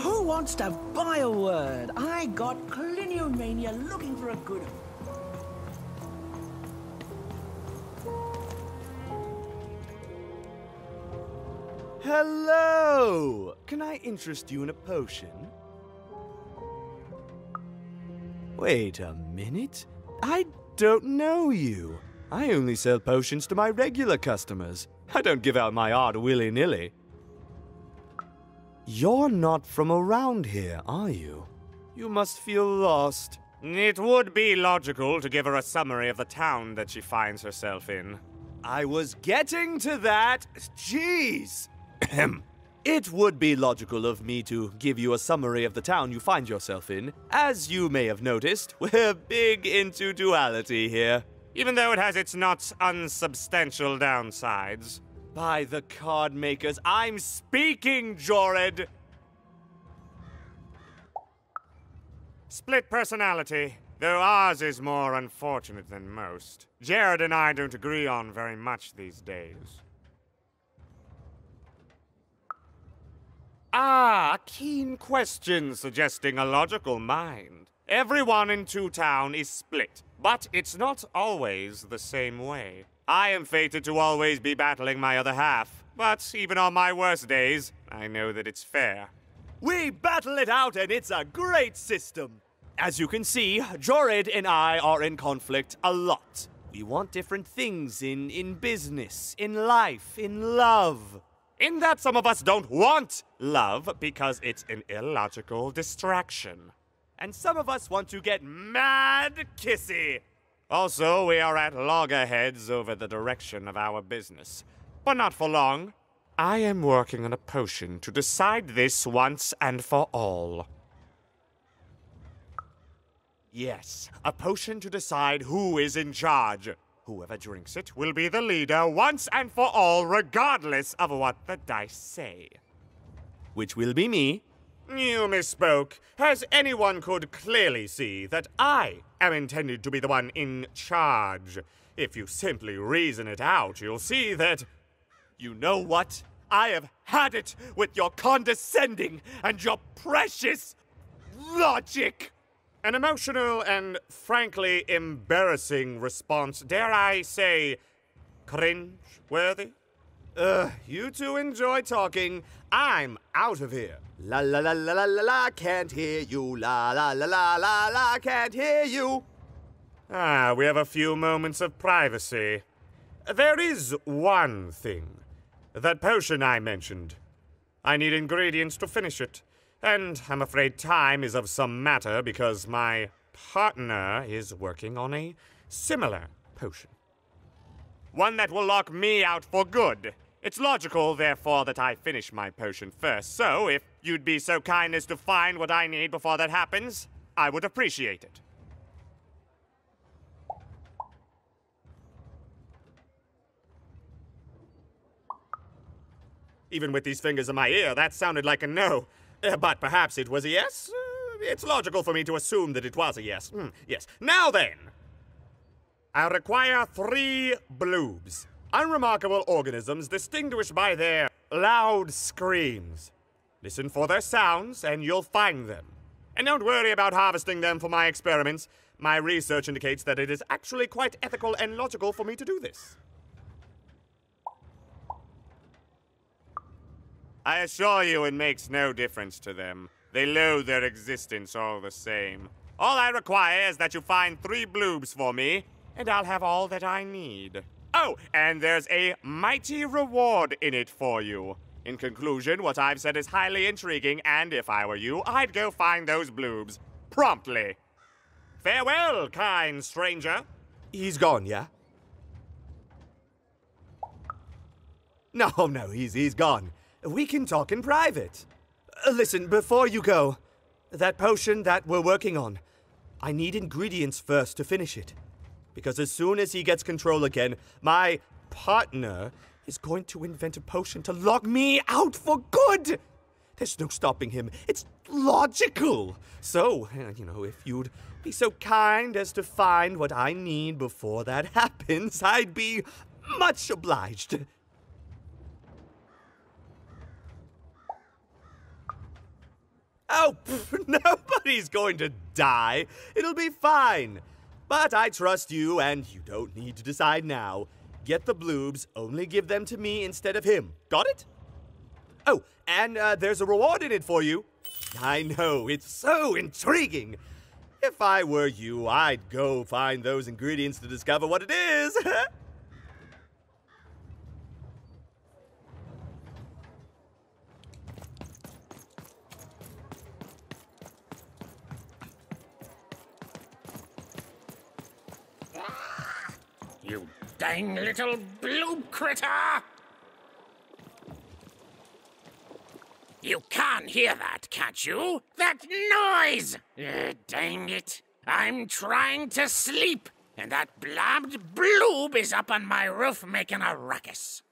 who wants to buy a word? I got Cliniomania looking for a good... Hello! Can I interest you in a potion? Wait a minute. I don't know you. I only sell potions to my regular customers. I don't give out my art willy-nilly. You're not from around here, are you? You must feel lost. It would be logical to give her a summary of the town that she finds herself in. I was getting to that. Jeez! It would be logical of me to give you a summary of the town you find yourself in. As you may have noticed, we're big into duality here. Even though it has its not unsubstantial downsides. By the card makers, I'm speaking, Jorid! Split personality, though ours is more unfortunate than most. Jared and I don't agree on very much these days. Ah, a keen question suggesting a logical mind. Everyone in Two Town is split, but it's not always the same way. I am fated to always be battling my other half, but even on my worst days, I know that it's fair. We battle it out and it's a great system! As you can see, Jorid and I are in conflict a lot. We want different things in business, in life, in love. In that some of us don't want love because it's an illogical distraction. And some of us want to get mad kissy. Also, we are at loggerheads over the direction of our business. But not for long. I am working on a potion to decide this once and for all. Yes, a potion to decide who is in charge. Whoever drinks it will be the leader once and for all, regardless of what the dice say. Which will be me. You misspoke, as anyone could clearly see that I am intended to be the one in charge. If you simply reason it out, you'll see that... You know what? I have had it with your condescending and your precious logic! An emotional and, frankly, embarrassing response, dare I say, cringe-worthy? You two enjoy talking. I'm out of here. La la la la la la la, can't hear you. La la la la la la, can't hear you. Ah, we have a few moments of privacy. There is one thing. That potion I mentioned. I need ingredients to finish it. And I'm afraid time is of some matter because my partner is working on a similar potion. One that will lock me out for good. It's logical, therefore, that I finish my potion first. So, if you'd be so kind as to find what I need before that happens, I would appreciate it. Even with these fingers in my ear, that sounded like a no. But perhaps it was a yes? It's logical for me to assume that it was a yes. Yes. Now then! I require 3 bloobs. Unremarkable organisms distinguished by their loud screams. Listen for their sounds, and you'll find them. And don't worry about harvesting them for my experiments. My research indicates that it is actually quite ethical and logical for me to do this. I assure you it makes no difference to them. They loathe their existence all the same. All I require is that you find 3 bloobs for me, and I'll have all that I need. Oh, and there's a mighty reward in it for you. In conclusion, what I've said is highly intriguing, and if I were you, I'd go find those bloobs. Promptly. Farewell, kind stranger. He's gone, yeah? No, he's gone. We can talk in private. Listen, before you go, that potion that we're working on, I need ingredients first to finish it. Because as soon as he gets control again, my partner is going to invent a potion to lock me out for good. There's no stopping him. It's logical. So, if you'd be so kind as to find what I need before that happens, I'd be much obliged. Oh, nobody's going to die. It'll be fine. But I trust you, and you don't need to decide now. Get the Bloops, only give them to me instead of him. Got it? Oh, and there's a reward in it for you. I know, it's so intriguing. If I were you, I'd go find those ingredients to discover what it is. You dang little bloop critter! You can't hear that, can't you? That noise! Dang it. I'm trying to sleep, and that blabbed bloob is up on my roof making a ruckus.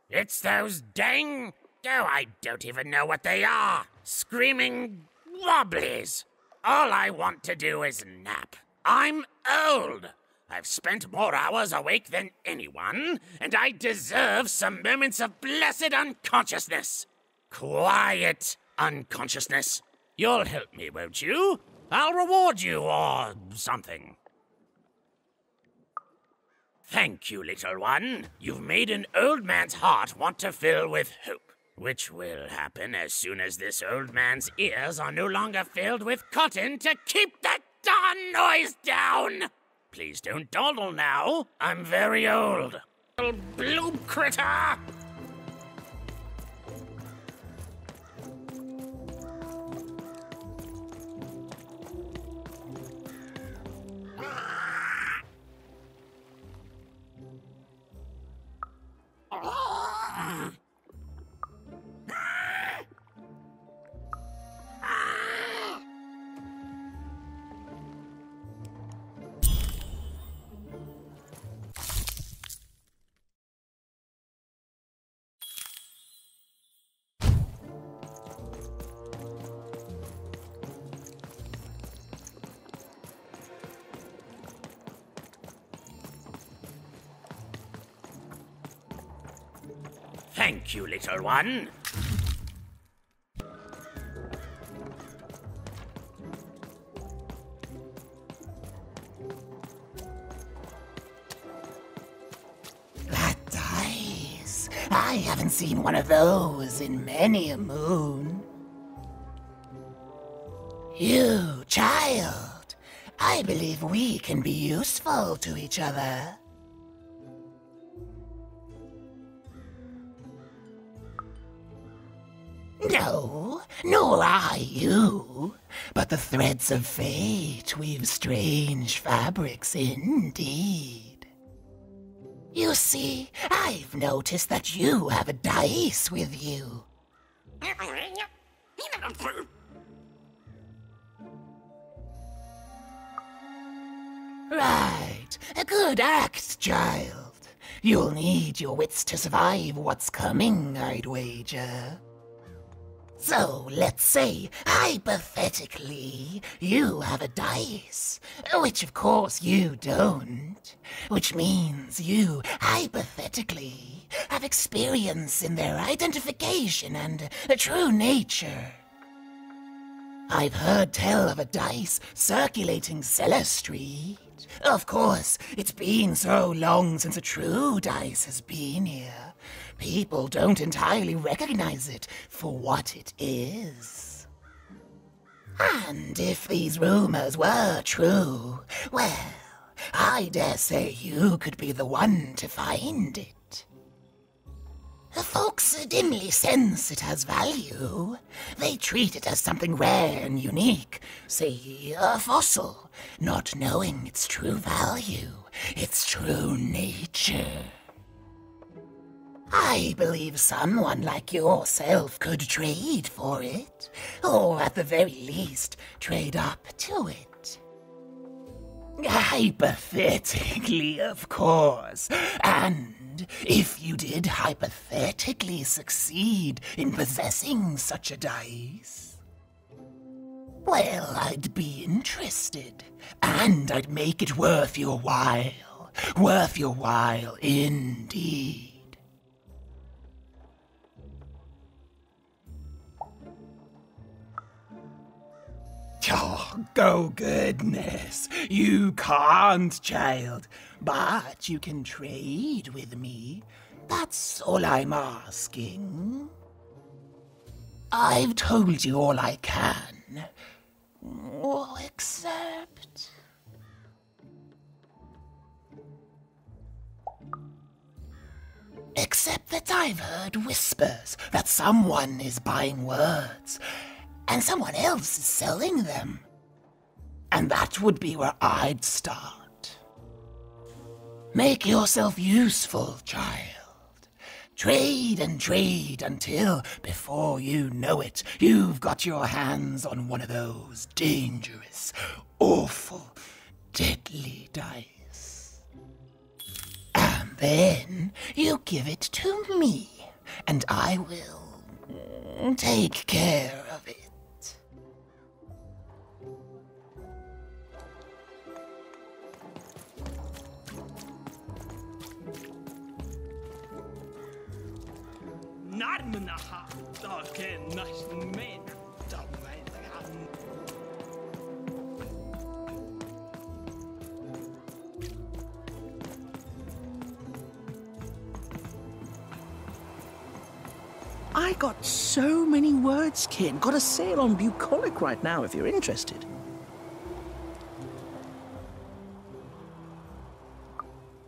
It's those dang... Oh, I don't even know what they are. Screaming wobblies. All I want to do is nap. I'm old. I've spent more hours awake than anyone, and I deserve some moments of blessed unconsciousness. Quiet unconsciousness. You'll help me, won't you? I'll reward you or something. Thank you, little one. You've made an old man's heart want to fill with hope, which will happen as soon as this old man's ears are no longer filled with cotton to keep that darn noise down. Please don't dawdle now. I'm very old. Little bloop critter! Thank you, little one. That dice. I haven't seen one of those in many a moon. You, child. I believe we can be useful to each other. No, nor I you, but the threads of fate weave strange fabrics indeed. You see, I've noticed that you have a dice with you. Right, a good act, child. You'll need your wits to survive what's coming, I'd wager. So, let's say, hypothetically, you have a dice, which of course you don't, which means you, hypothetically, have experience in their identification and true nature. I've heard tell of a dice circulating Cellar Street. Of course, it's been so long since a true dice has been here. People don't entirely recognize it for what it is. And if these rumors were true, well, I dare say you could be the one to find it. Folks dimly sense it has value. They treat it as something rare and unique, say a fossil, not knowing its true value, its true nature. I believe someone like yourself could trade for it, or at the very least, trade up to it. Hypothetically, of course, and if you did hypothetically succeed in possessing such a dice, well, I'd be interested, and I'd make it worth your while indeed. Oh, go goodness. You can't, child. But you can trade with me. That's all I'm asking. I've told you all I can. All except... Except that I've heard whispers that someone is buying words, and someone else is selling them. And that would be where I'd start. Make yourself useful, child. Trade and trade until, before you know it, you've got your hands on one of those dangerous, awful, deadly dice. And then you give it to me, and I will take care of it. I got so many words, kid. Got a sale on bucolic right now if you're interested.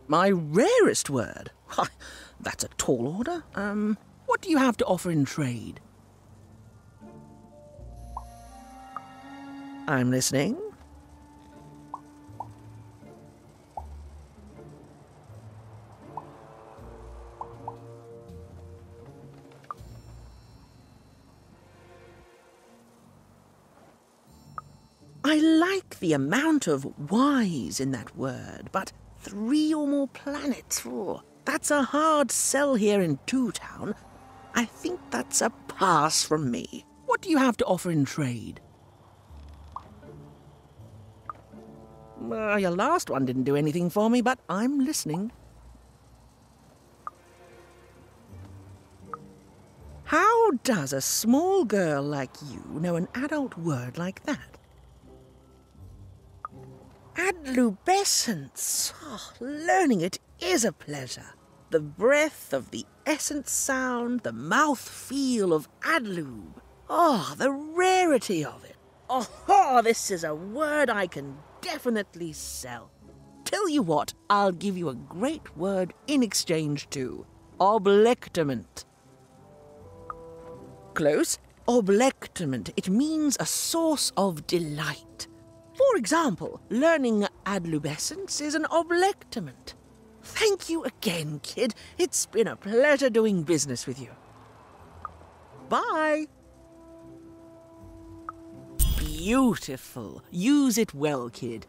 My rarest word? Why, that's a tall order. What do you have to offer in trade? I'm listening. I like the amount of wise in that word, but 3 or more planets, that's a hard sell here in Two Town. I think that's a pass from me. What do you have to offer in trade? Your last one didn't do anything for me, but I'm listening. How does a small girl like you know an adult word like that? Adlubescence. Oh, learning it is a pleasure. The breath of the essence sound, the mouth feel of adlube. Oh, the rarity of it. Oh, this is a word I can definitely sell. Tell you what, I'll give you a great word in exchange too. Oblectament. Close. Oblectament. It means a source of delight. For example, learning adlubescence is an oblectament. Thank you again, kid. It's been a pleasure doing business with you. Bye. Beautiful. Use it well, kid.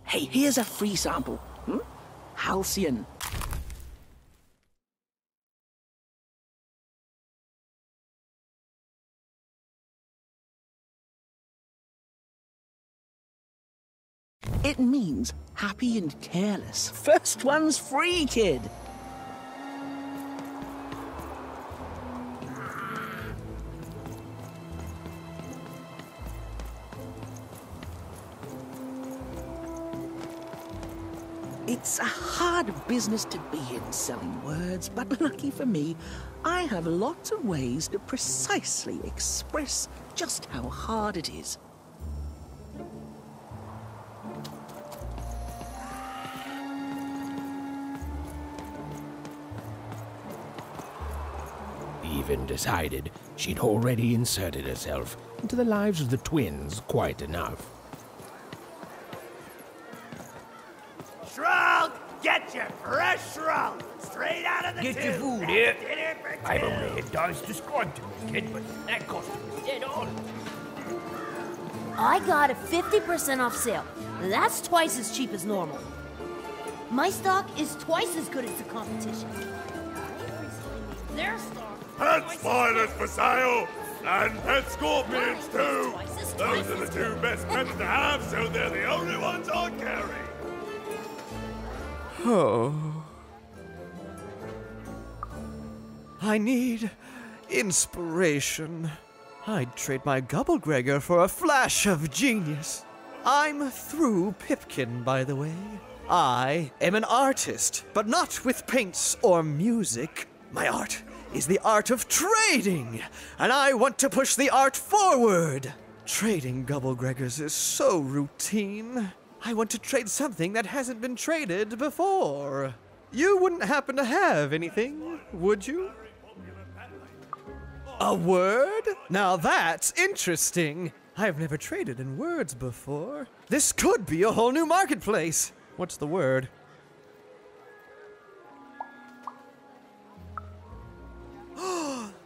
Hey, here's a free sample. Halcyon. It means happy and careless. First one's free, kid. It's a hard business to be in selling words, but lucky for me, I have lots of ways to precisely express just how hard it is. Even decided she'd already inserted herself into the lives of the twins quite enough. Shrug! Get your fresh shrug! Straight out of the Get your tube. food That's here. dinner for I've two. only had dice described to me, kid, but that customer's dead on. I got a 50% off sale. That's twice as cheap as normal. My stock is twice as good as the competition. Their stock. Pet spiders for sale! And pet scorpions too! Those are the 2 best pets to have, so they're the only ones I'll carry! Oh. I need inspiration. I'd trade my Gubblegregor for a flash of genius. I'm through Pipkin, by the way. I am an artist, but not with paints or music. My art is the art of trading, and I want to push the art forward. Trading Gubblegregors is so routine. I want to trade something that hasn't been traded before. You wouldn't happen to have anything, would you? A word? Now that's interesting. I've never traded in words before. This could be a whole new marketplace. What's the word?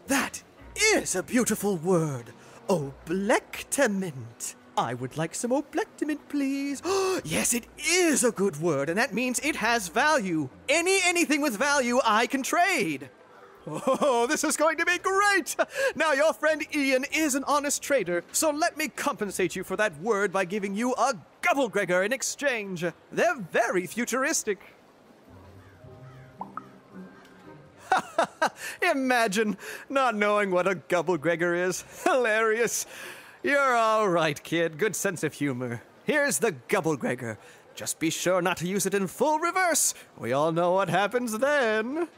That is a beautiful word. Oblectament. I would like some oblectament, please. Yes, it is a good word, and that means it has value. Anything with value I can trade. Oh, this is going to be great! Now, your friend Ian is an honest trader, so let me compensate you for that word by giving you a Gubblegregor in exchange. They're very futuristic. Imagine not knowing what a Gubblegregor is. Hilarious. You're all right, kid. Good sense of humor. Here's the Gubblegregor. Just be sure not to use it in full reverse. We all know what happens then.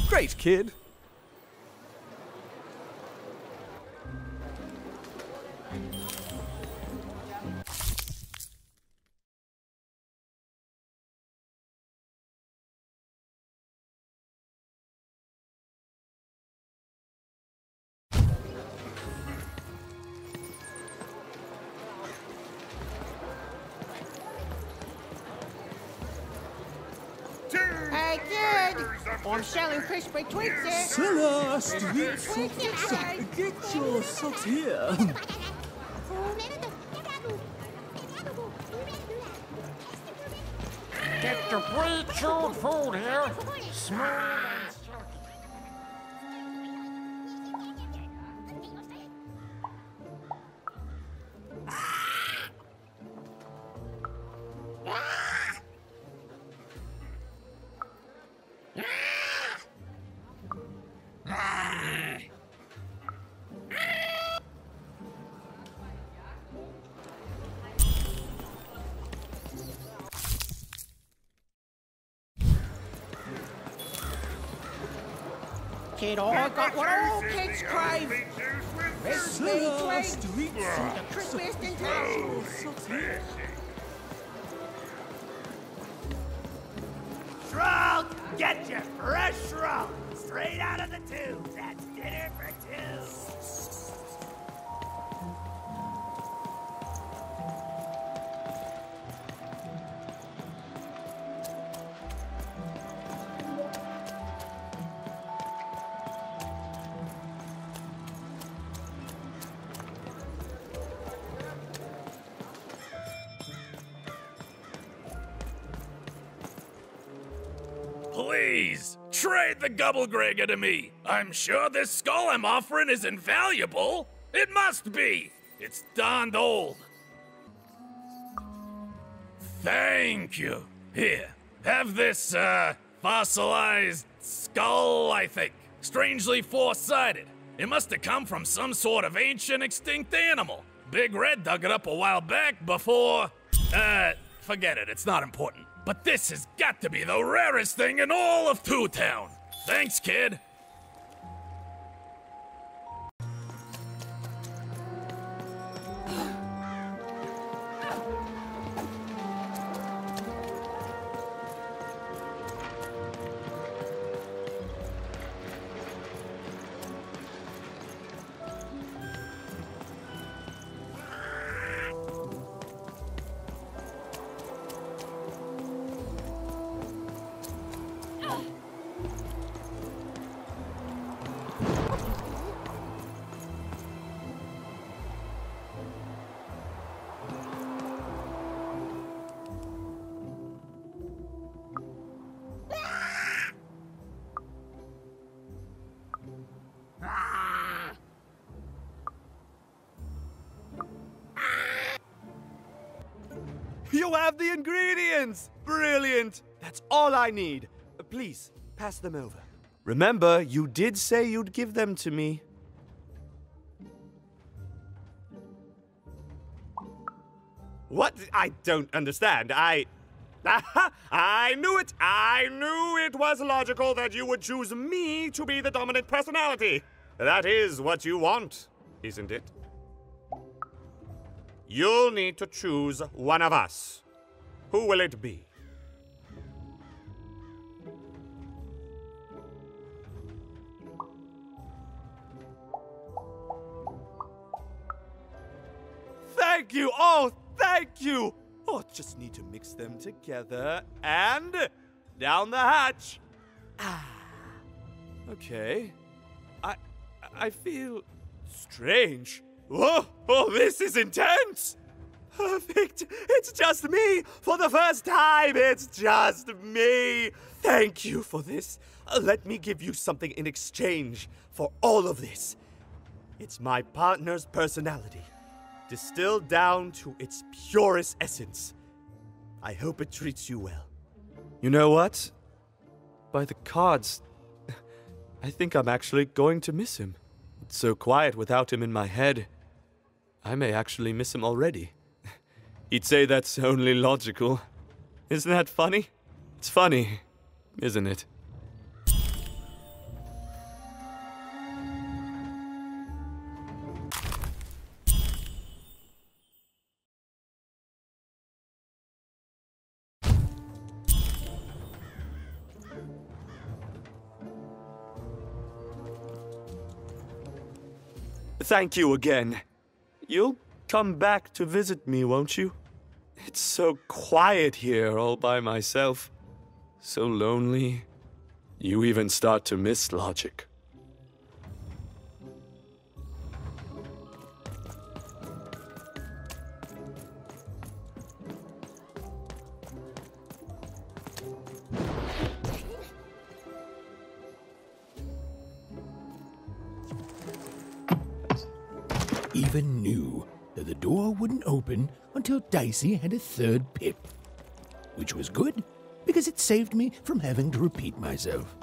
Great, kid. Hey, kid! I'm selling crispy Twix here. Seller, street socks. Get your socks here. Get the pre-chewed food here. Smooth and silky. Kid, I got what all kids crave. Crispy Twix, the crispiest in town. Shrunk! Get your fresh shrunk! Straight out of the tube! That's dinner for two! Please, trade the Gubblegregor to me. I'm sure this skull I'm offering is invaluable. It must be. It's darned old. Thank you. Here, have this, fossilized skull, I think. Strangely four-sided. It must have come from some sort of ancient extinct animal. Big Red dug it up a while back before... forget it, it's not important. But this has got to be the rarest thing in all of Two Town. Thanks, kid. You have the ingredients! Brilliant! That's all I need. Please, Pass them over. Remember, you did say you'd give them to me. What? I don't understand. I knew it! I knew it was logical that you would choose me to be the dominant personality. That is what you want, isn't it? You'll need to choose one of us. Who will it be? Thank you! Oh, thank you! Oh, just need to mix them together and down the hatch. Okay. I feel strange. Whoa! Oh, this is intense! Perfect! It's just me! For the first time, it's just me! Thank you for this. Let me give you something in exchange for all of this. It's my partner's personality, distilled down to its purest essence. I hope it treats you well. You know what? By the cards, I think I'm actually going to miss him. It's so quiet without him in my head. I may actually miss him already. He'd say that's only logical. Isn't that funny? It's funny, isn't it? Thank you again. You'll come back to visit me, won't you? It's so quiet here all by myself. So lonely. You even start to miss logic. Even knew that the door wouldn't open until Dicey had a third pip. Which was good, because it saved me from having to repeat myself.